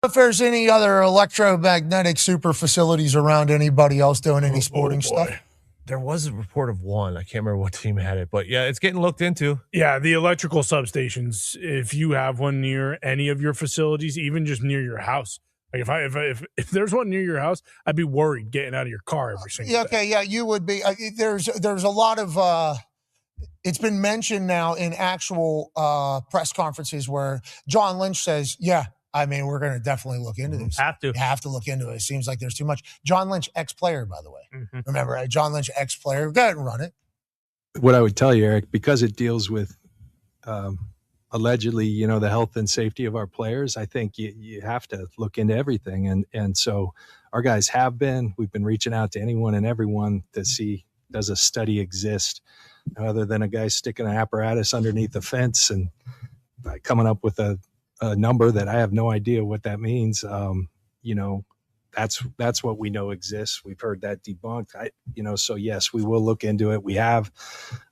If there's any other electromagnetic super facilities around, anybody else doing any sporting stuff? There was a report of one. I can't remember what team had it, but yeah, it's getting looked into. Yeah, the electrical substations, if you have one near any of your facilities, even just near your house. Like if there's one near your house, I'd be worried getting out of your car every single day. Okay, yeah, you would be. There's a lot of it's been mentioned now in actual press conferences where John Lynch says, yeah, I mean, we're going to definitely look into this. You have to look into it. It seems like there's too much. John Lynch, ex-player, by the way. Remember, right? John Lynch, ex-player. Go ahead and run it. What I would tell you, Eric, because it deals with allegedly, the health and safety of our players, I think you have to look into everything. And so our guys we've been reaching out to anyone and everyone to see, does a study exist other than a guy sticking an apparatus underneath the fence and coming up with a number that I have no idea what that means. That's what we know exists. We've heard that debunked. So yes, we will look into it. We have,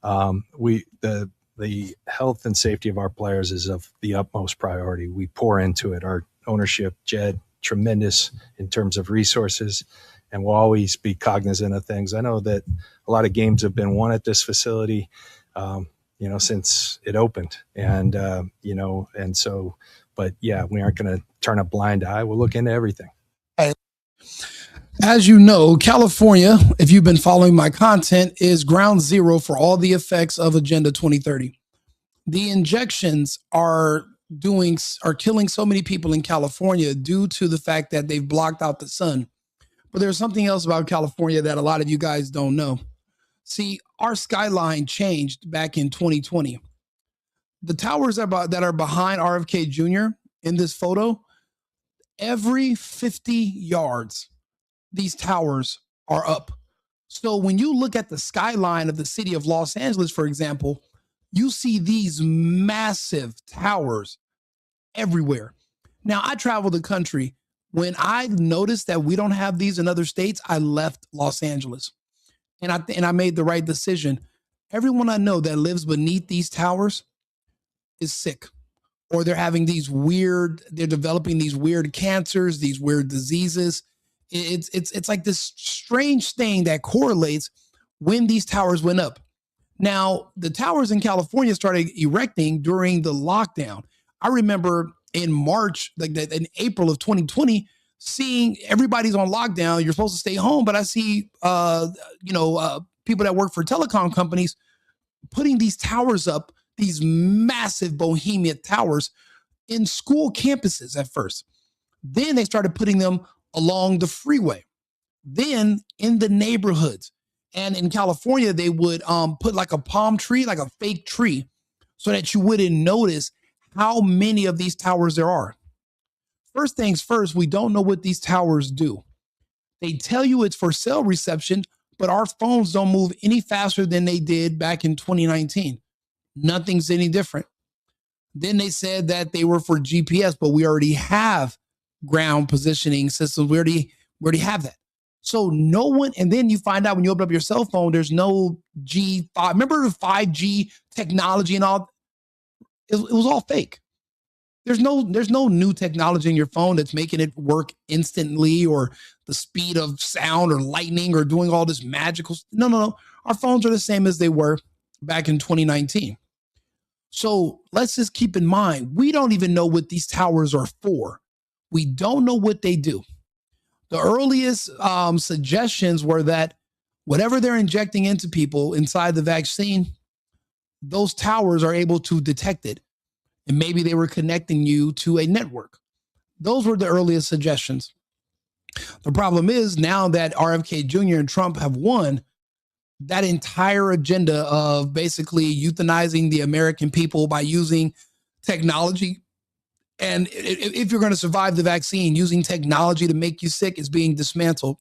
the health and safety of our players is of the utmost priority. We pour into it. Our ownership, Jed, tremendous in terms of resources, and we'll always be cognizant of things. I know that a lot of games have been won at this facility, since it opened, and so, but yeah, we aren't going to turn a blind eye. We'll look into everything. As you know, California, if you've been following my content, is ground zero for all the effects of Agenda 2030. The injections are killing so many people in California due to the fact that they've blocked out the sun. But there's something else about California that a lot of you guys don't know. See, our skyline changed back in 2020. The towers that are behind RFK Jr. in this photo, every 50 yards, these towers are up. So when you look at the skyline of the city of Los Angeles, for example, you see these massive towers everywhere. Now, I travel the country. When I noticed that we don't have these in other states, I left Los Angeles. And I made the right decision. Everyone I know that lives beneath these towers is sick, or they're developing these weird cancers, these weird diseases. It's like this strange thing that correlates when these towers went up. Now, the towers in California started erecting during the lockdown. I remember in March, in April of 2020, seeing everybody's on lockdown. You're supposed to stay home, but I see, people that work for telecom companies putting these towers up, these massive bohemian towers in school campuses at first. Then they started putting them along the freeway, then in the neighborhoods. And in California, they would put like a palm tree, like a fake tree, so that you wouldn't notice how many of these towers there are. First things first, we don't know what these towers do. They tell you it's for cell reception, but our phones don't move any faster than they did back in 2019. Nothing's any different. Then they said that they were for GPS, but we already have ground positioning systems. We already have that. So no one, and then you find out when you open up your cell phone, there's no G5. Remember the 5G technology and all? It was all fake. There's no new technology in your phone that's making it work instantly, or the speed of sound or lightning, or doing all this magical. No. Our phones are the same as they were back in 2019. So let's just keep in mind, we don't even know what these towers are for. We don't know what they do. The earliest suggestions were that whatever they're injecting into people inside the vaccine, those towers are able to detect it. And maybe they were connecting you to a network. Those were the earliest suggestions. The problem is now that RFK Jr. and Trump have won, that entire agenda of basically euthanizing the American people by using technology, and if you're going to survive the vaccine, using technology to make you sick, is being dismantled.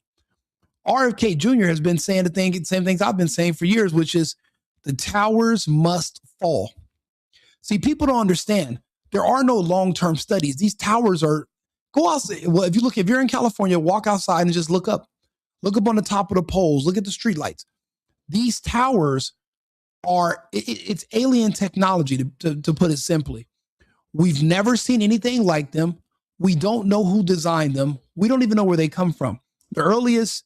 RFK Jr. has been saying the same things I've been saying for years, which is the towers must fall. See, people don't understand. There are no long-term studies. These towers are, go outside. Well, if you're in California, walk outside and just look up. Look up on the top of the poles. Look at the streetlights. These towers are, it's alien technology, to put it simply. We've never seen anything like them. We don't know who designed them. We don't even know where they come from. The earliest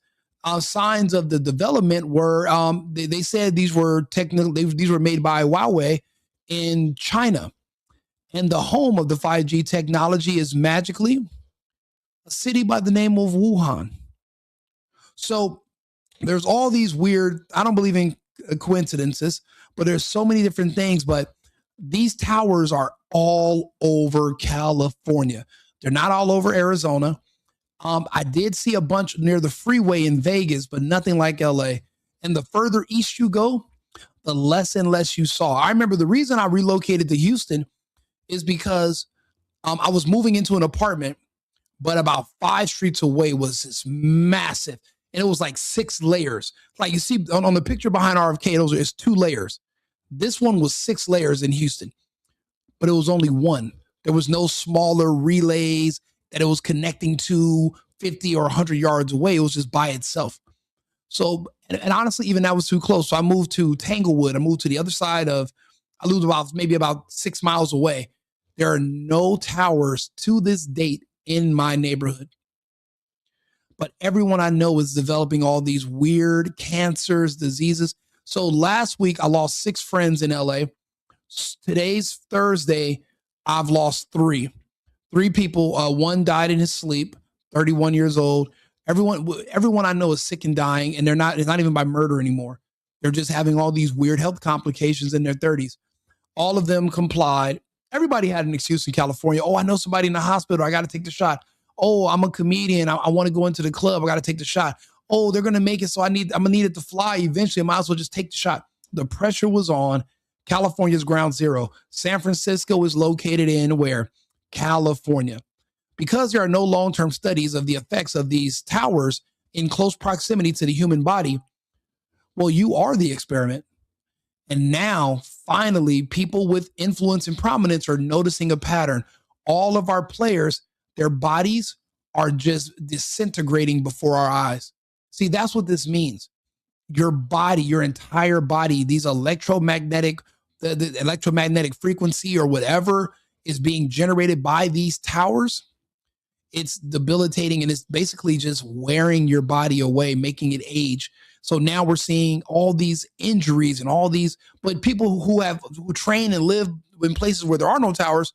signs of the development were they said these were these were made by Huawei in China. And the home of the 5G technology is magically a city by the name of Wuhan. So there's all these weird, I don't believe in coincidences, but there's so many different things. But these towers are all over California. They're not all over Arizona. I did see a bunch near the freeway in Vegas, but nothing like LA. And the further east you go, the less and less you saw. I remember the reason I relocated to Houston is because I was moving into an apartment, but about 5 streets away was this massive, and it was like 6 layers. Like you see on the picture behind RFK, it's 2 layers. This one was 6 layers in Houston, but it was only one. There was no smaller relays that it was connecting to 50 or 100 yards away. It was just by itself. So, and honestly, even that was too close. So I moved to Tanglewood. I moved to the other side of, I lived maybe about 6 miles away. There are no towers to this date in my neighborhood. But everyone I know is developing all these weird cancers, diseases. So last week, I lost 6 friends in LA. Today's Thursday, I've lost 3. 3 people. One died in his sleep, 31 years old. Everyone I know is sick and dying, and it's not even by murder anymore. They're just having all these weird health complications in their 30s. All of them complied. Everybody had an excuse in California. Oh, I know somebody in the hospital. I got to take the shot. Oh, I'm a comedian. I want to go into the club. I got to take the shot. Oh, they're going to make it. So I'm going to need it to fly eventually. I might as well just take the shot. The pressure was on. California's ground zero. San Francisco is located in where? California. Because there are no long-term studies of the effects of these towers in close proximity to the human body, well, you are the experiment. And now, finally, people with influence and prominence are noticing a pattern. All of our players, their bodies are just disintegrating before our eyes. See, that's what this means. Your body, your entire body, these electromagnetic, the electromagnetic frequency or whatever is being generated by these towers, it's debilitating, and it's basically just wearing your body away, making it age. So now we're seeing all these injuries and all these, but people who train and live in places where there are no towers,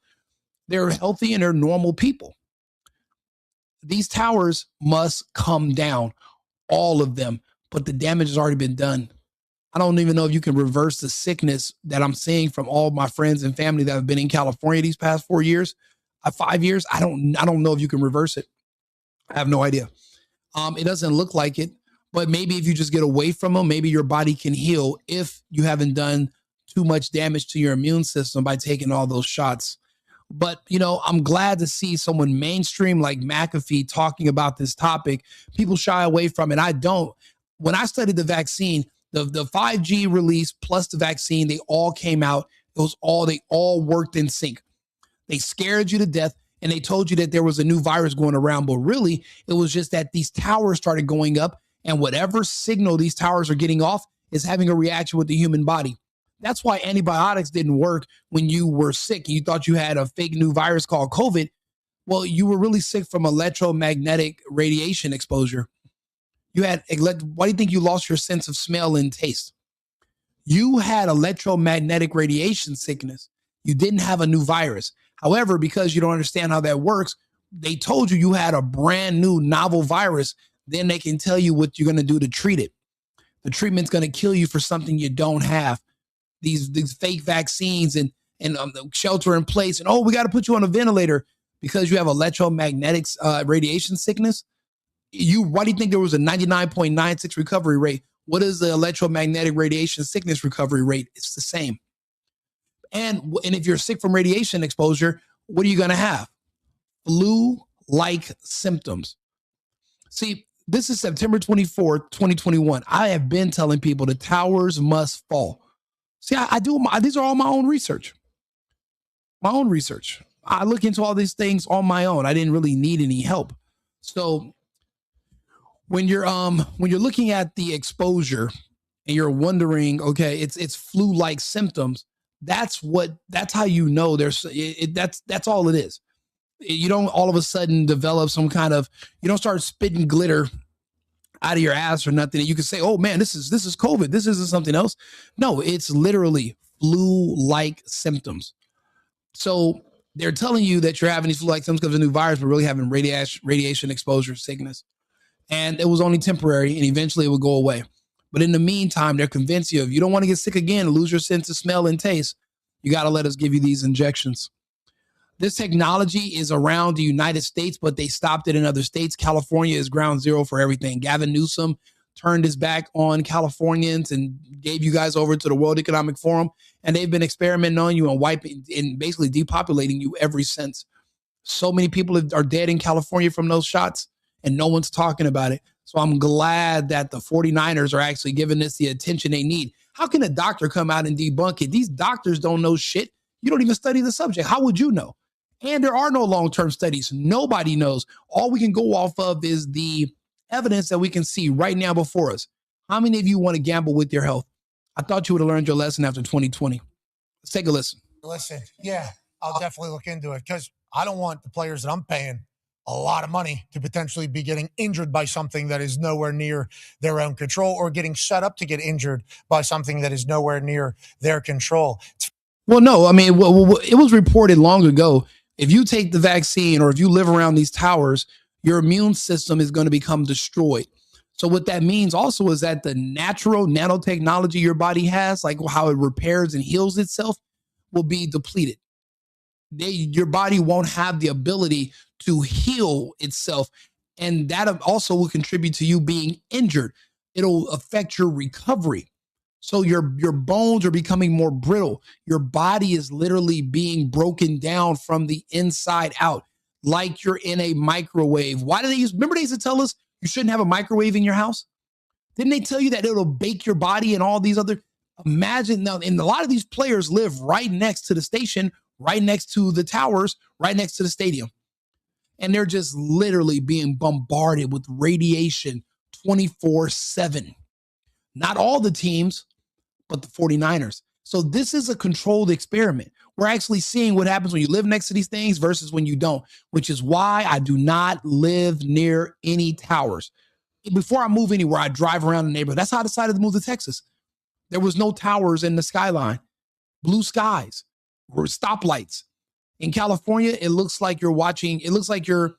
they're healthy and they're normal people. These towers must come down, all of them, but the damage has already been done. I don't even know if you can reverse the sickness that I'm seeing from all my friends and family that have been in California these past 4 years, 5 years. I don't know if you can reverse it. I have no idea. It doesn't look like it, but maybe if you just get away from them, maybe your body can heal if you haven't done too much damage to your immune system by taking all those shots. But, I'm glad to see someone mainstream like McAfee talking about this topic. People shy away from it. I don't. When I studied the vaccine, the 5G release plus the vaccine, they all came out. They all worked in sync. They scared you to death, and they told you that there was a new virus going around. But really, it was just that these towers started going up, and whatever signal these towers are getting off is having a reaction with the human body. That's why antibiotics didn't work when you were sick. You thought you had a fake new virus called COVID. Well, you were really sick from electromagnetic radiation exposure. Why do you think you lost your sense of smell and taste? You had electromagnetic radiation sickness. You didn't have a new virus. However, because you don't understand how that works, they told you had a brand new novel virus. Then they can tell you what you're going to do to treat it. The treatment's going to kill you for something you don't have. These fake vaccines and shelter in place. And, we got to put you on a ventilator because you have electromagnetic radiation sickness. Why do you think there was a 99.96 recovery rate? What is the electromagnetic radiation sickness recovery rate? It's the same. And if you're sick from radiation exposure, what are you going to have? Flu-like symptoms. See, this is September 24th, 2021. I have been telling people the towers must fall. See, these are all my own research. My own research. I look into all these things on my own. I didn't really need any help. So when you're looking at the exposure and you're wondering, okay, it's flu-like symptoms, that's how you know that's all it is. You don't all of a sudden develop some kind of, you don't start spitting glitter out of your ass or nothing. And you can say, oh man, this is COVID. This isn't something else. No, it's literally flu-like symptoms. So they're telling you that you're having these flu-like symptoms because of a new virus, but really having radiation exposure sickness. And it was only temporary, and eventually it would go away. But in the meantime, they're convinced you, if you don't want to get sick again, lose your sense of smell and taste, you got to let us give you these injections. This technology is around the United States, but they stopped it in other states. California is ground zero for everything. Gavin Newsom turned his back on Californians and gave you guys over to the World Economic Forum, and they've been experimenting on you and wiping and basically depopulating you ever since. So many people are dead in California from those shots, and no one's talking about it. So I'm glad that the 49ers are actually giving this the attention they need. How can a doctor come out and debunk it? These doctors don't know shit. You don't even study the subject. How would you know? And there are no long-term studies. Nobody knows. All we can go off of is the evidence that we can see right now before us. How many of you want to gamble with your health? I thought you would have learned your lesson after 2020. Let's take a listen. Listen, yeah, I'll definitely look into it because I don't want the players that I'm paying a lot of money to potentially be getting injured by something that is nowhere near their own control, or getting set up to get injured by something that is nowhere near their control. Well, no, I mean, it was reported long ago. If you take the vaccine or if you live around these towers, your immune system is going to become destroyed. So what that means also is that the natural nanotechnology your body has, like how it repairs and heals itself, will be depleted. Your body won't have the ability to heal itself. And that also will contribute to you being injured. It'll affect your recovery. So your bones are becoming more brittle. Your body is literally being broken down from the inside out, like you're in a microwave. Why do they remember they used to tell us you shouldn't have a microwave in your house? Didn't they tell you that it'll bake your body and all these other, imagine now, and a lot of these players live right next to the station, right next to the towers, right next to the stadium. And they're just literally being bombarded with radiation 24/7. Not all the teams, but the 49ers. So this is a controlled experiment. We're actually seeing what happens when you live next to these things versus when you don't, which is why I do not live near any towers. Before I move anywhere, I drive around the neighborhood. That's how I decided to move to Texas. There was no towers in the skyline, blue skies, stoplights. In California, it looks like you're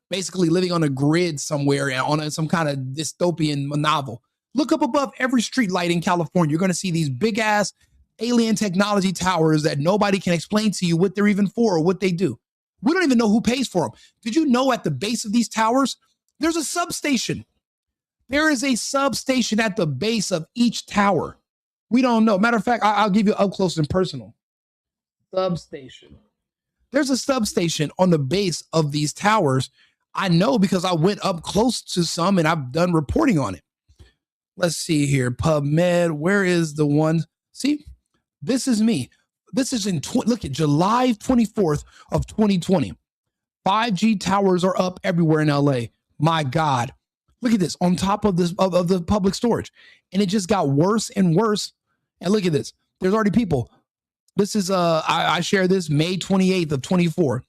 basically living on a grid somewhere on some kind of dystopian novel. Look up above every street light in California. You're going to see these big ass alien technology towers that nobody can explain to you what they're even for or what they do. We don't even know who pays for them. Did you know at the base of these towers, there's a substation? There is a substation at the base of each tower. We don't know. Matter of fact, I'll give you up close and personal. Substation. There's a substation on the base of these towers. I know because I went up close to some and I've done reporting on it. Let's see here. PubMed. Where is the one? See, this is me. This is look at July 24th of 2020. 5G towers are up everywhere in LA. My God. Look at this on top of this of the public storage. And it just got worse and worse. And look at this. There's already people. This is I share this May 28th of 24.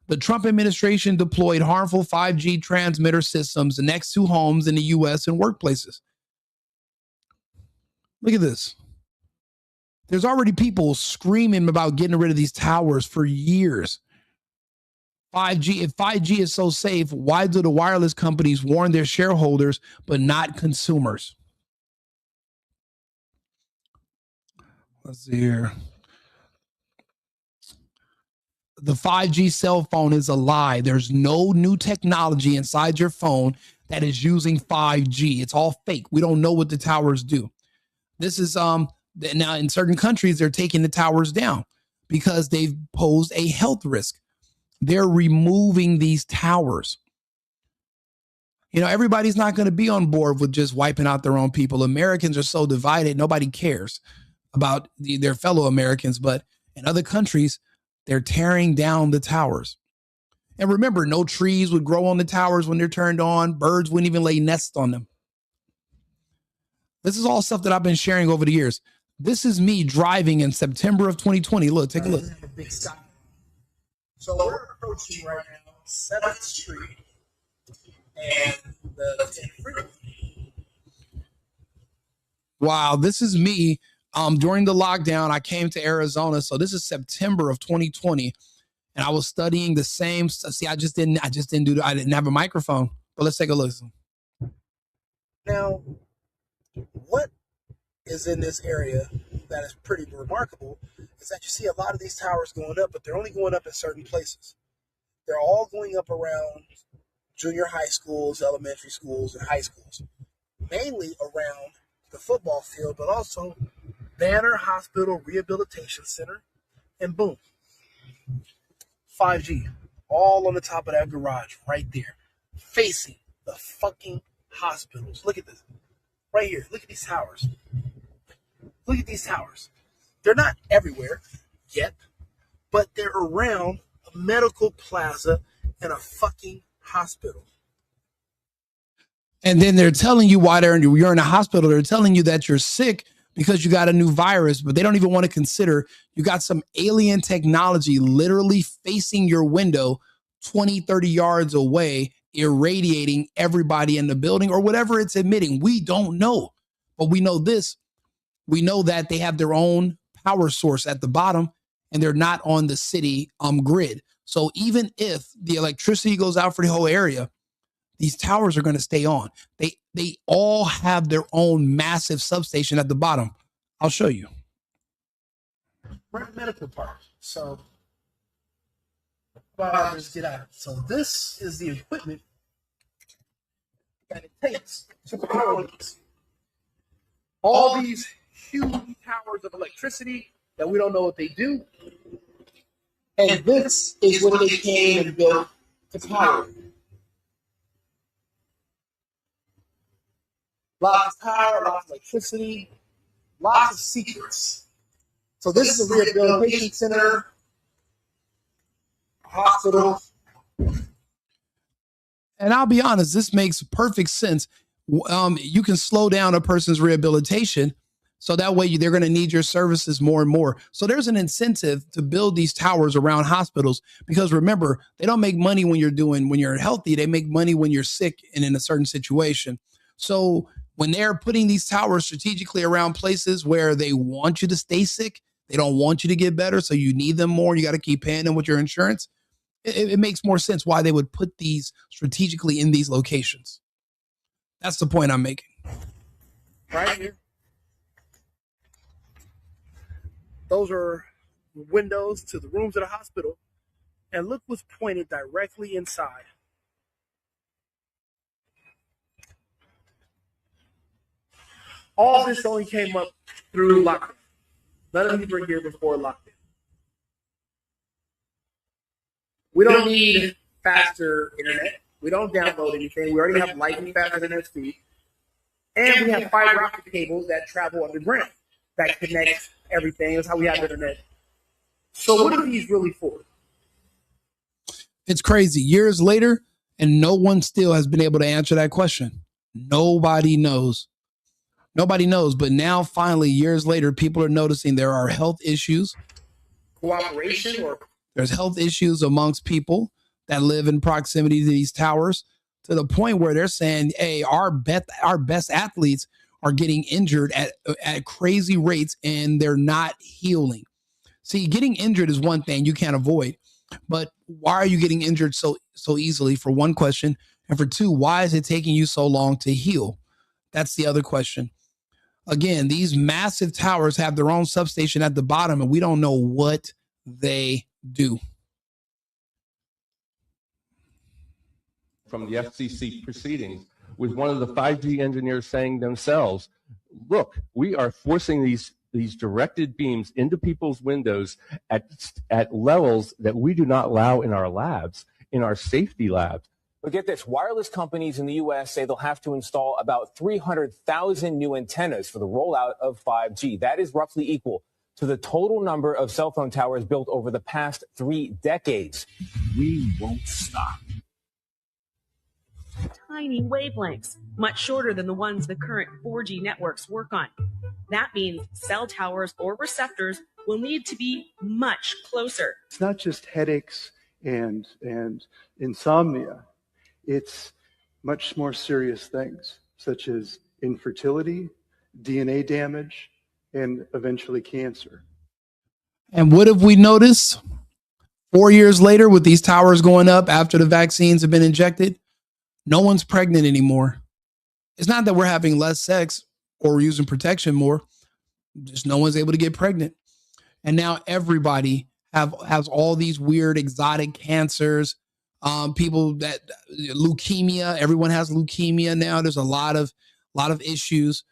The Trump administration deployed harmful 5G transmitter systems next to homes in the US and workplaces. Look at this. There's already people screaming about getting rid of these towers for years. 5G, if 5G is so safe, why do the wireless companies warn their shareholders but not consumers? Let's see here. The 5G cell phone is a lie. There's no new technology inside your phone that is using 5G. It's all fake. We don't know what the towers do. This is now in certain countries, they're taking the towers down because they've posed a health risk. They're removing these towers. You know, everybody's not going to be on board with just wiping out their own people. Americans are so divided. Nobody cares about their fellow Americans, but in other countries, they're tearing down the towers. And remember, no trees would grow on the towers when they're turned on. Birds wouldn't even lay nests on them. This is all stuff that I've been sharing over the years. This is me driving in September of 2020. Look, take a look. So we're approaching right now 7th Street and the 10th Freeway. Wow, this is me. During the lockdown, I came to Arizona. So this is September of 2020. And I was studying the same stuff. See, I didn't have a microphone. But let's take a listen. Now, what is in this area that is pretty remarkable is that you see a lot of these towers going up, but they're only going up in certain places. They're all going up around junior high schools, elementary schools, and high schools, mainly around the football field, but also Banner Hospital Rehabilitation Center, and boom, 5G, all on the top of that garage right there, facing the fucking hospitals. Look at this, right here. Look at these towers. Look at these towers. They're not everywhere yet, but they're around a medical plaza and a fucking hospital. And then they're telling you why you're in a hospital. They're telling you that you're sick because you got a new virus, but they don't even want to consider you got some alien technology literally facing your window 20, 30 yards away, irradiating everybody in the building or whatever it's emitting. We don't know, but we know this. We know that they have their own power source at the bottom and they're not on the city grid. So even if the electricity goes out for the whole area, these towers are going to stay on. They all have their own massive substation at the bottom. I'll show you. We're at the medical part. So let's get out. So this is the equipment that it takes to power these. All these huge towers of electricity that we don't know what they do. And this is what they came and built to power. Lots of power, lots of electricity, lots of secrets. So this is a rehabilitation center, hospital. And I'll be honest, this makes perfect sense. You can slow down a person's rehabilitation, so that way they're going to need your services more and more. So there's an incentive to build these towers around hospitals because remember, they don't make money when you're healthy. They make money when you're sick and in a certain situation. So when they're putting these towers strategically around places where they want you to stay sick, they don't want you to get better, so you need them more. You got to keep paying them with your insurance. It makes more sense why they would put these strategically in these locations. That's the point I'm making. Right here. Those are windows to the rooms of the hospital. And look what's pointed directly inside. All this only came up through lockdown. None of these were here before lockdown. We don't need faster internet. We don't download anything. We already have lightning fast internet speed. And we have fiber optic cables that travel underground that connect everything. That's how we have internet. So what are these really for? It's crazy. Years later, and no one still has been able to answer that question. Nobody knows. Nobody knows. But now, finally, years later, people are noticing there are health issues. Cooperation or there's health issues amongst people that live in proximity to these towers to the point where they're saying, hey, our best athletes are getting injured at crazy rates and they're not healing. See, getting injured is one thing you can't avoid, but why are you getting injured so easily, for one question? And for two, why is it taking you so long to heal? That's the other question. Again, these massive towers have their own substation at the bottom and we don't know what they do. From the FCC proceedings with one of the 5G engineers saying themselves, look, we are forcing these directed beams into people's windows at levels that we do not allow in our labs, in our safety labs. But get this, wireless companies in the U.S. say they'll have to install about 300,000 new antennas for the rollout of 5G. That is roughly equal to the total number of cell phone towers built over the past 3 decades. We won't stop. Tiny wavelengths, much shorter than the ones the current 4G networks work on. That means cell towers or receptors will need to be much closer. It's not just headaches and insomnia. It's much more serious things, such as infertility, DNA damage, and eventually cancer. And what have we noticed 4 years later with these towers going up after the vaccines have been injected? No one's pregnant anymore. It's not that we're having less sex or we're using protection more. Just no one's able to get pregnant. And now everybody has all these weird exotic cancers. People that leukemia, everyone has leukemia now. There's a lot of issues.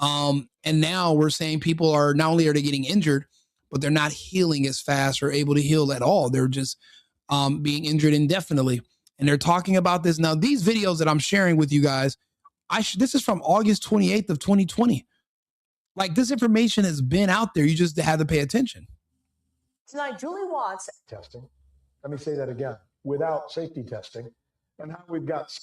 And now we're saying people are not only are they getting injured, but they're not healing as fast or able to heal at all. They're just being injured indefinitely. And they're talking about this. Now, these videos that I'm sharing with you guys, this is from August 28th of 2020. Like, this information has been out there. You just have to pay attention. Tonight, Julie Watts. Testing. Let me say that again. Without safety testing. And how we've got.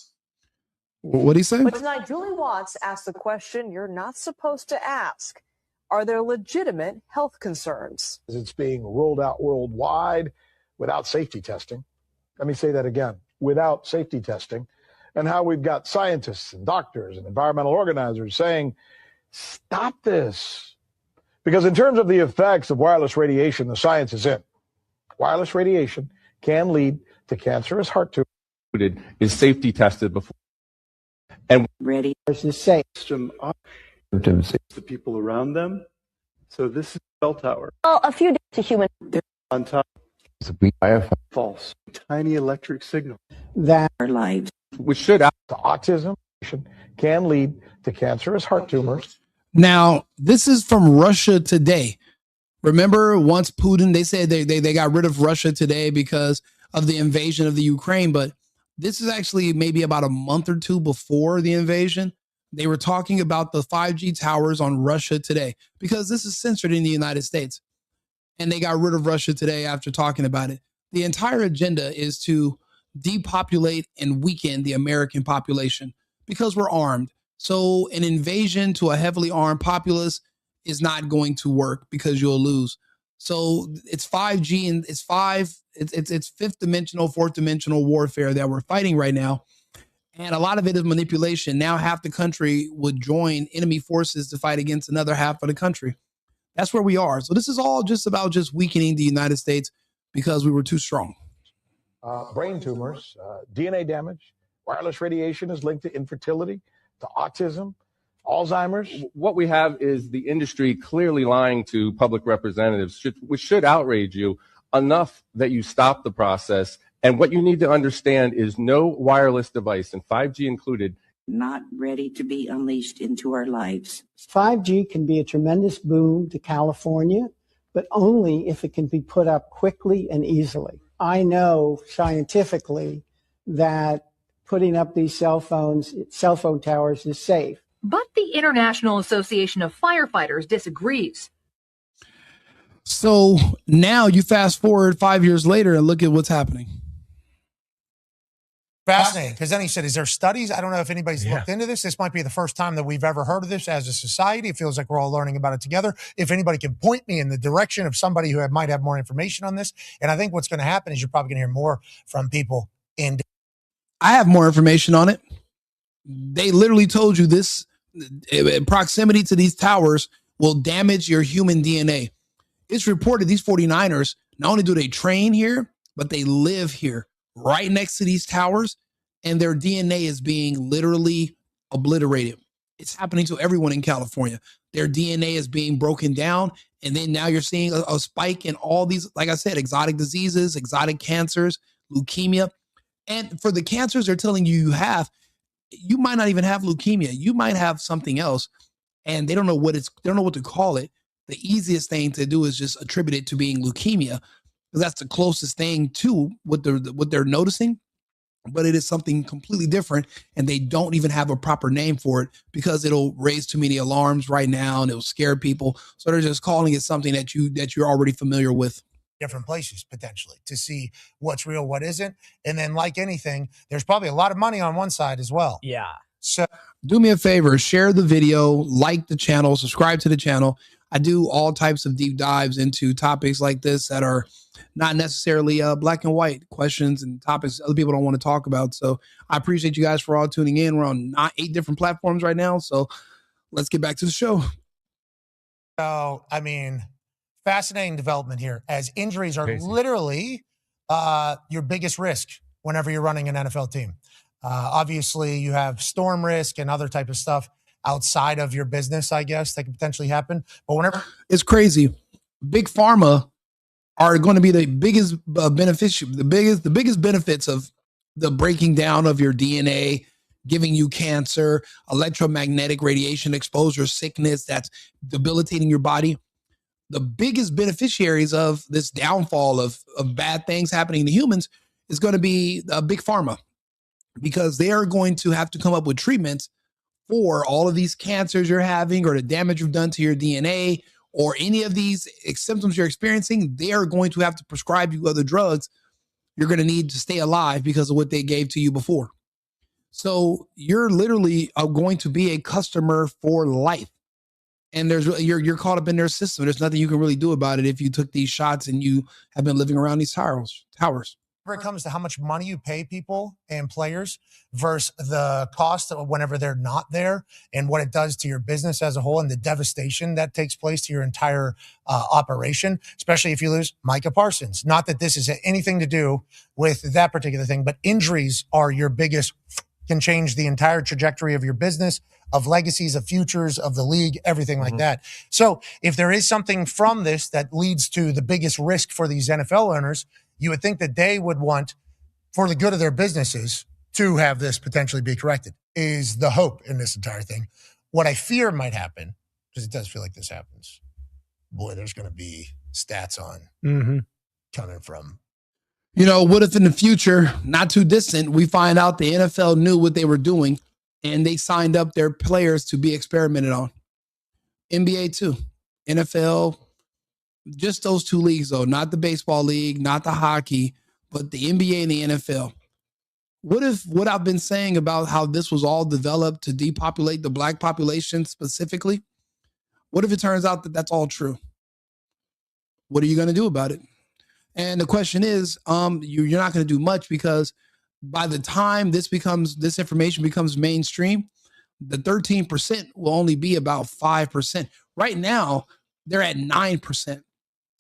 What did he say? But tonight, Julie Watts asked the question you're not supposed to ask. Are there legitimate health concerns? It's being rolled out worldwide without safety testing. Let me say that again. Without safety testing. And how we've got scientists and doctors and environmental organizers saying, stop this. Because in terms of the effects of wireless radiation, the science is in. Wireless radiation can lead to cancerous heart tumor. Is safety tested before and Ready to say. The people around them. So this is a cell tower. Well, a few days to human. On top. False. Tiny electric signal. That our lives. which should to autism can lead to cancerous heart tumors. Now, this is from Russia Today. Remember, once Putin, they said they got rid of Russia Today because of the invasion of the Ukraine, but this is actually maybe about a month or two before the invasion. They were talking about the 5G towers on Russia Today because this is censored in the United States. And they got rid of Russia Today after talking about it. The entire agenda is to depopulate and weaken the American population because we're armed. So an invasion to a heavily armed populace is not going to work because you'll lose. So it's 5G and it's fifth dimensional, fourth dimensional warfare that we're fighting right now. And a lot of it is manipulation. Now half the country would join enemy forces to fight against another half of the country. That's where we are. So this is all just about just weakening the United States because we were too strong. Brain tumors, DNA damage, wireless radiation is linked to infertility, to autism, Alzheimer's. What we have is the industry clearly lying to public representatives, which should outrage you enough that you stop the process. And what you need to understand is no wireless device, and 5G included, not ready to be unleashed into our lives. 5G can be a tremendous boom to California, but only if it can be put up quickly and easily. I know scientifically that putting up these cell phone towers is safe. But the International Association of Firefighters disagrees. So now you fast forward 5 years later and look at what's happening. Fascinating, because then he said, is there studies? I don't know if anybody's looked into this. This might be the first time that we've ever heard of this as a society. It feels like we're all learning about it together. If anybody can point me in the direction of somebody who might have more information on this. And I think what's going to happen is you're probably going to hear more from people in. I have more information on it. They literally told you this proximity to these towers will damage your human DNA. It's reported these 49ers, not only do they train here, but they live here right next to these towers, and their DNA is being literally obliterated. It's happening to everyone in California. Their DNA is being broken down, and then now you're seeing a spike in all these, like I said, exotic diseases, exotic cancers, leukemia. And for the cancers they're telling you you might not even have leukemia. You might have something else, and they don't know what to call it. The easiest thing to do is just attribute it to being leukemia, because that's the closest thing to what they're noticing. But it is something completely different, and they don't even have a proper name for it because it'll raise too many alarms right now and it'll scare people. So they're just calling it something that you're already familiar with. Different places potentially to see what's real, what isn't. And then, like anything, there's probably a lot of money on one side as well. Yeah. So do me a favor, share the video, like the channel, subscribe to the channel. I do all types of deep dives into topics like this that are not necessarily black and white questions and topics other people don't want to talk about. So I appreciate you guys for all tuning in. We're on 8 different platforms right now. So let's get back to the show. So, I mean, fascinating development here, as injuries are literally your biggest risk whenever you're running an NFL team. Obviously, you have storm risk and other type of stuff outside of your business, I guess, that could potentially happen. But whenever it's crazy, big pharma are going to be the biggest beneficiary, the biggest benefits of the breaking down of your DNA, giving you cancer, electromagnetic radiation exposure, sickness that's debilitating your body. The biggest beneficiaries of this downfall of bad things happening to humans is going to be big pharma, because they are going to have to come up with treatments for all of these cancers you're having, or the damage you've done to your DNA, or any of these symptoms you're experiencing. They are going to have to prescribe you other drugs you're going to need to stay alive because of what they gave to you before. So you're literally going to be a customer for life. And you're caught up in their system. There's nothing you can really do about it if you took these shots and you have been living around these towers. Whenever it comes to how much money you pay people and players versus the cost of whenever they're not there, and what it does to your business as a whole, and the devastation that takes place to your entire operation, especially if you lose Micah Parsons. Not that this is anything to do with that particular thing, but injuries are your biggest, can change the entire trajectory of your business, of legacies, of futures, of the league, everything like that. So if there is something from this that leads to the biggest risk for these NFL owners, you would think that they would want, for the good of their businesses, to have this potentially be corrected, is the hope in this entire thing. What I fear might happen, because it does feel like this happens, boy, there's going to be stats on coming from. You know, what if in the future, not too distant, we find out the NFL knew what they were doing and they signed up their players to be experimented on? NBA too, NFL, just those two leagues though, not the baseball league, not the hockey, but the NBA and the NFL. What if what I've been saying about how this was all developed to depopulate the black population specifically? What if it turns out that that's all true? What are you going to do about it? And the question is, you're not going to do much, because by the time this information becomes mainstream, the 13% will only be about 5%. Right now, they're at 9%.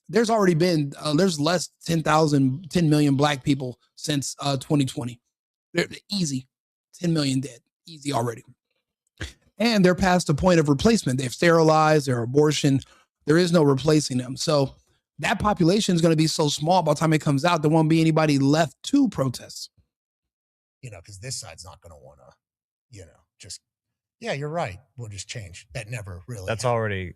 There's already been, there's less 10 million black people since 2020. They're easy, 10 million dead, easy already. And they're past the point of replacement. They've sterilized their abortion. There is no replacing them. So that population is going to be so small by the time it comes out, there won't be anybody left to protest. You know, because this side's not going to want to, you know, just, yeah, you're right, we'll just change. That never really That's happened. already,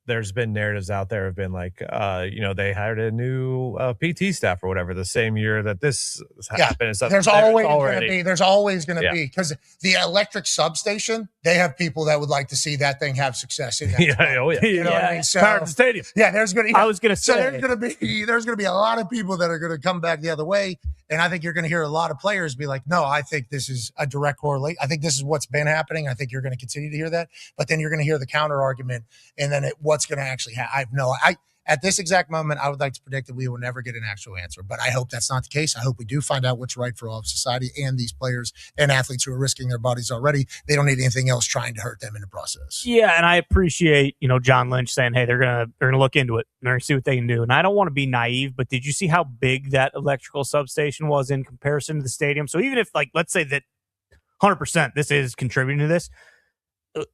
there's been narratives out there have been like, you know, they hired a new PT staff or whatever the same year that this happened. And stuff. There's always going to be, because the electric substation, they have people that would like to see that thing have success in that. You know what I mean? So, Power to the stadium. Yeah, there's going to. I was going to say, so there's going to be a lot of people that are going to come back the other way, and I think you're going to hear a lot of players be like, "No, I think this is a direct correlate. I think this is what's been happening. I think you're going to continue to hear that, but then you're going to hear the counter argument, and then what's going to actually happen. At this exact moment, I would like to predict that we will never get an actual answer, but I hope that's not the case. I hope we do find out what's right for all of society and these players and athletes who are risking their bodies already. They don't need anything else trying to hurt them in the process. Yeah, and I appreciate, John Lynch saying, hey, they're gonna look into it and they're gonna see what they can do. And I don't want to be naive, but did you see how big that electrical substation was in comparison to the stadium? So even if, like, let's say that 100% this is contributing to this,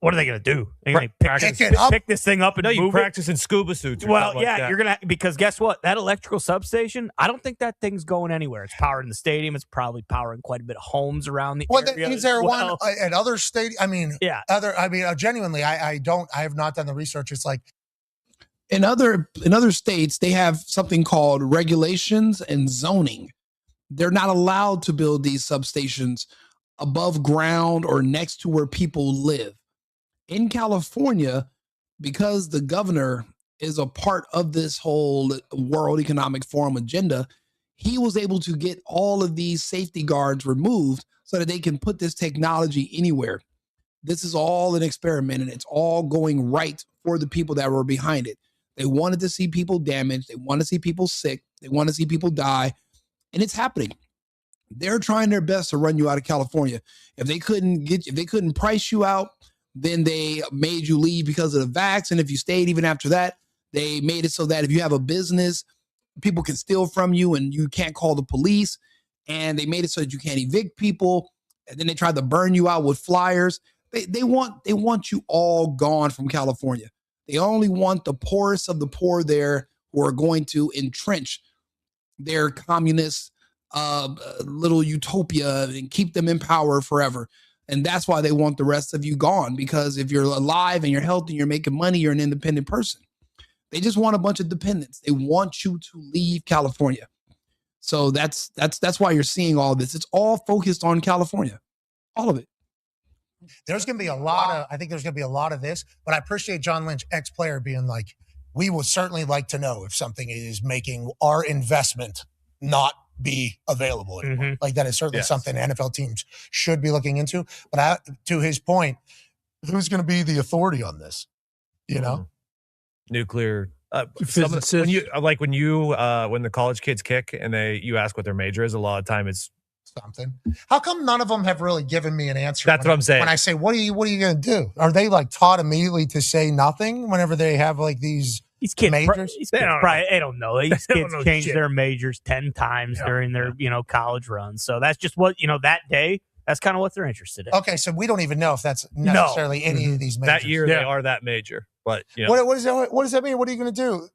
what are they going to do? They're going to pick this thing up and move practice in scuba suits. Well, yeah, you're going to, because guess what? That electrical substation, I don't think that thing's going anywhere. It's powering the stadium. It's probably powering quite a bit of homes around the area. Is there one at other stadiums? I mean, genuinely, I have not done the research. It's like, in other states, they have something called regulations and zoning. They're not allowed to build these substations above ground or next to where people live. In California, because the governor is a part of this whole World Economic Forum agenda, he was able to get all of these safety guards removed so that they can put this technology anywhere. This is all an experiment, and it's all going right for the people that were behind it. They wanted to see people damaged. They want to see people sick. They want to see people die. And it's happening. They're trying their best to run you out of California. If they couldn't price you out, then they made you leave because of the vax. And if you stayed even after that, they made it so that if you have a business, people can steal from you and you can't call the police. And they made it so that you can't evict people. And then they tried to burn you out with flyers. They want you all gone from California. They only want the poorest of the poor there who are going to entrench their communist little utopia and keep them in power forever. And that's why they want the rest of you gone, because if you're alive and you're healthy and you're making money, you're an independent person. They just want a bunch of dependents. They want you to leave California. So that's why you're seeing all this. It's all focused on California, all of it. There's going to be I think there's going to be a lot of this, but I appreciate John Lynch, ex-player, being like, we would certainly like to know if something is making our investment not be available anymore. Mm-hmm. Like that is certainly something NFL teams should be looking into. But to his point, who's going to be the authority on this? You know? Nuclear. When the college kids kick and you ask what their major is, a lot of time it's something. How come none of them have really given me an answer? That's what I'm saying. When I say, what are you going to do? Are they like taught immediately to say nothing whenever they have like these kids majors? They don't know. These kids change their majors 10 times during their, college run. So that's just what, that day, that's kind of what they're interested in. Okay. So we don't even know if that's necessarily any of these majors. That year they are that major. But what does that mean? What are you going to do?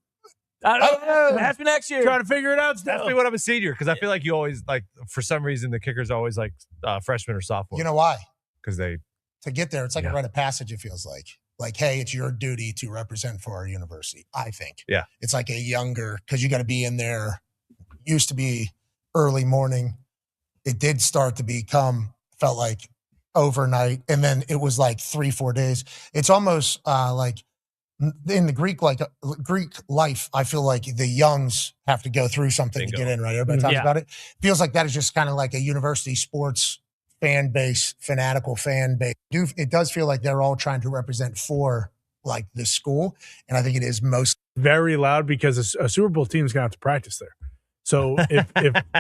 I don't know. Ask me next year. Trying to figure it out still. Ask me when I'm a senior, because I feel like you always, like, for some reason, the kicker's always like freshman or sophomore. You know why? Because to get there, it's like a rite of passage, it feels like. Like, hey, it's your duty to represent for our university, I think. Yeah. It's like a younger, because you got to be in there. Used to be early morning. It did start to felt like overnight. And then it was like 3-4 days. It's almost like, in the Greek life, I feel like the youngs have to go through something to get in, right? Everybody talks about it. Feels like that is just kind of like a university sports fan base, fanatical fan base. It does feel like they're all trying to represent for like the school. And I think it is most very loud because a Super Bowl team is going to have to practice there. So if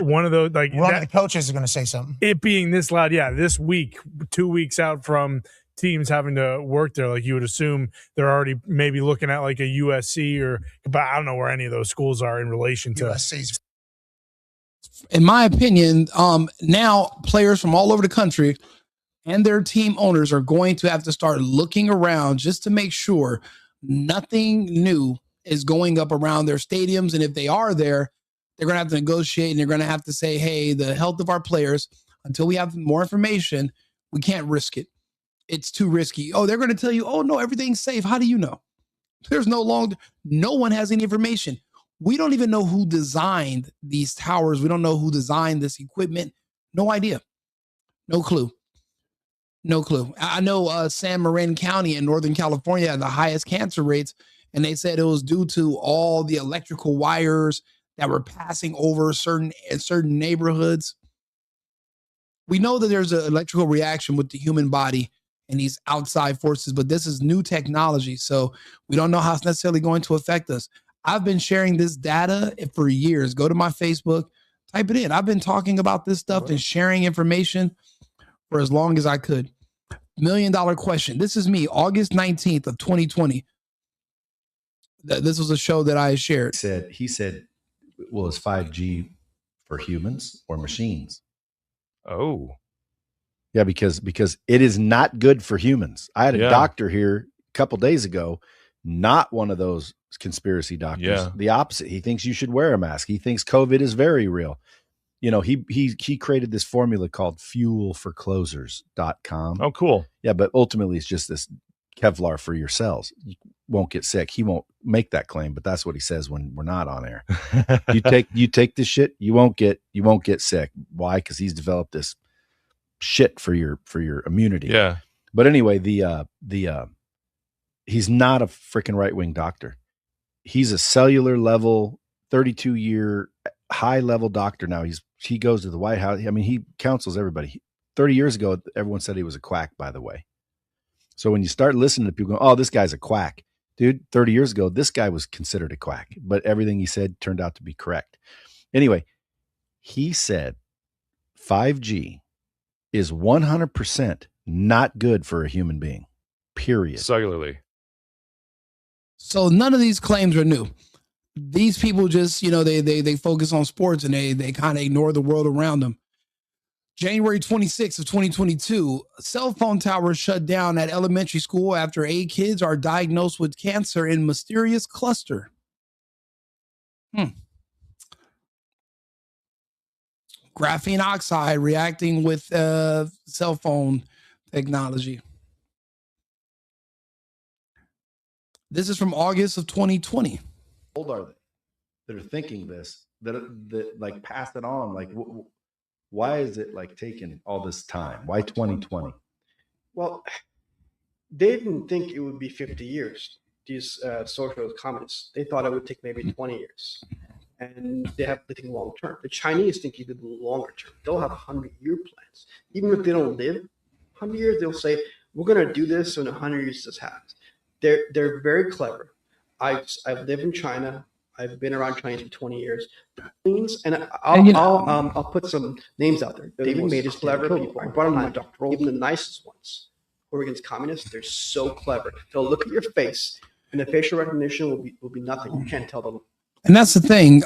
one of those, like one of the coaches is going to say something, it being this loud, this week, 2 weeks out from teams having to work there, like you would assume they're already maybe looking at like a USC but I don't know where any of those schools are in relation to USC's. In my opinion, now players from all over the country and their team owners are going to have to start looking around just to make sure nothing new is going up around their stadiums. And if they are there, they're going to have to negotiate and they're going to have to say, hey, the health of our players, until we have more information, we can't risk it. It's too risky. Oh, they're going to tell you, oh, no, everything's safe. How do you know? No one has any information. We don't even know who designed these towers. We don't know who designed this equipment. No idea. No clue. I know San Marin County in Northern California had the highest cancer rates, and they said it was due to all the electrical wires that were passing over certain neighborhoods. We know that there's an electrical reaction with the human body and these outside forces, but this is new technology, so we don't know how it's necessarily going to affect us. I've been sharing this data for years. Go to my Facebook, type it in. I've been talking about this stuff and sharing information for as long as I could. $1 million question. This is me, August 19th of 2020. This was a show that I shared. He said, well, is 5G for humans or machines? Oh. Yeah, because it is not good for humans. I had a doctor here a couple days ago, not one of those conspiracy doctors. Yeah. The opposite. He thinks you should wear a mask. He thinks COVID is very real. He created this formula called fuelforclosers.com. Oh, cool. Yeah, but ultimately it's just this Kevlar for your cells. You won't get sick. He won't make that claim, but that's what he says when we're not on air. you take this shit, you won't get sick. Why? Because he's developed this shit for your immunity. Yeah. But anyway, he's not a freaking right-wing doctor. He's a cellular level, 32-year high-level doctor now. He goes to the White House. I mean, he counsels everybody. 30 years ago, everyone said he was a quack, by the way. So when you start listening to people going, oh, this guy's a quack, Dude, 30 years ago, this guy was considered a quack, but everything he said turned out to be correct. Anyway, he said 5G is 100% not good for a human being, period. Cellularly. So none of these claims are new. These people just, they focus on sports and they kind of ignore the world around them. January 26th of 2022, cell phone towers shut down at elementary school after 8 kids are diagnosed with cancer in mysterious cluster. Graphene oxide reacting with cell phone technology. This is from August of 2020. How old are they that are thinking this, that like pass it on? Like, why is it like taking all this time? Why 2020? Well, they didn't think it would be 50 years, these socialist communists. They thought it would take maybe 20 years. And they think long term. The Chinese think even longer term. They'll have 100-year plans. Even if they don't live 100 years, they'll say, we're going to do this, and in 100 years this happens. They're very clever. I've lived in China. I've been around China for 20 years. And I'll put some names out there. David Maid is clever people. I brought them my doctoral, even the nicest ones. Who are against communists? They're so clever. They'll look at your face, and the facial recognition will be nothing. You can't tell them. And that's the thing.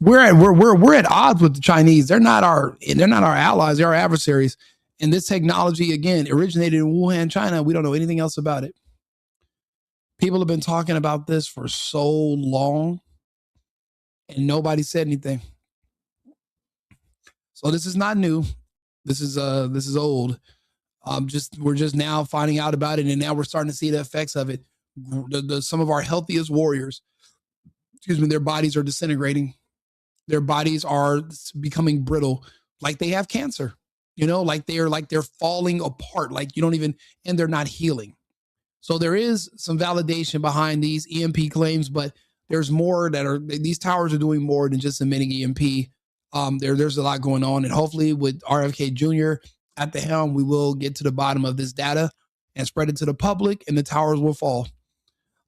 We're at odds with the Chinese. They're not our allies. They're our adversaries. And this technology, again, originated in Wuhan, China. We don't know anything else about it. People have been talking about this for so long, and nobody said anything. So this is not new. This is old. We're just now finding out about it, and now we're starting to see the effects of it. Some of our healthiest warriors, their bodies are disintegrating. Their bodies are becoming brittle, like they have cancer. Like they're falling apart. Like and they're not healing. So there is some validation behind these EMP claims, but there's more these towers are doing more than just emitting EMP. There's a lot going on, and hopefully with RFK Jr. at the helm, we will get to the bottom of this data and spread it to the public, and the towers will fall.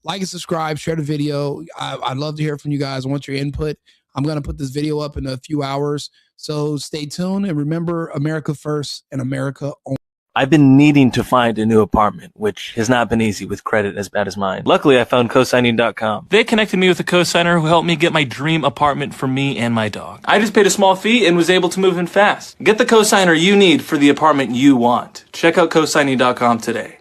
Like and subscribe, share the video. I'd love to hear from you guys. I want your input. I'm going to put this video up in a few hours, so stay tuned, and remember, America first and America only. I've been needing to find a new apartment, which has not been easy with credit as bad as mine. Luckily, I found cosigning.com. They connected me with a cosigner who helped me get my dream apartment for me and my dog. I just paid a small fee and was able to move in fast. Get the cosigner you need for the apartment you want. Check out cosigning.com today.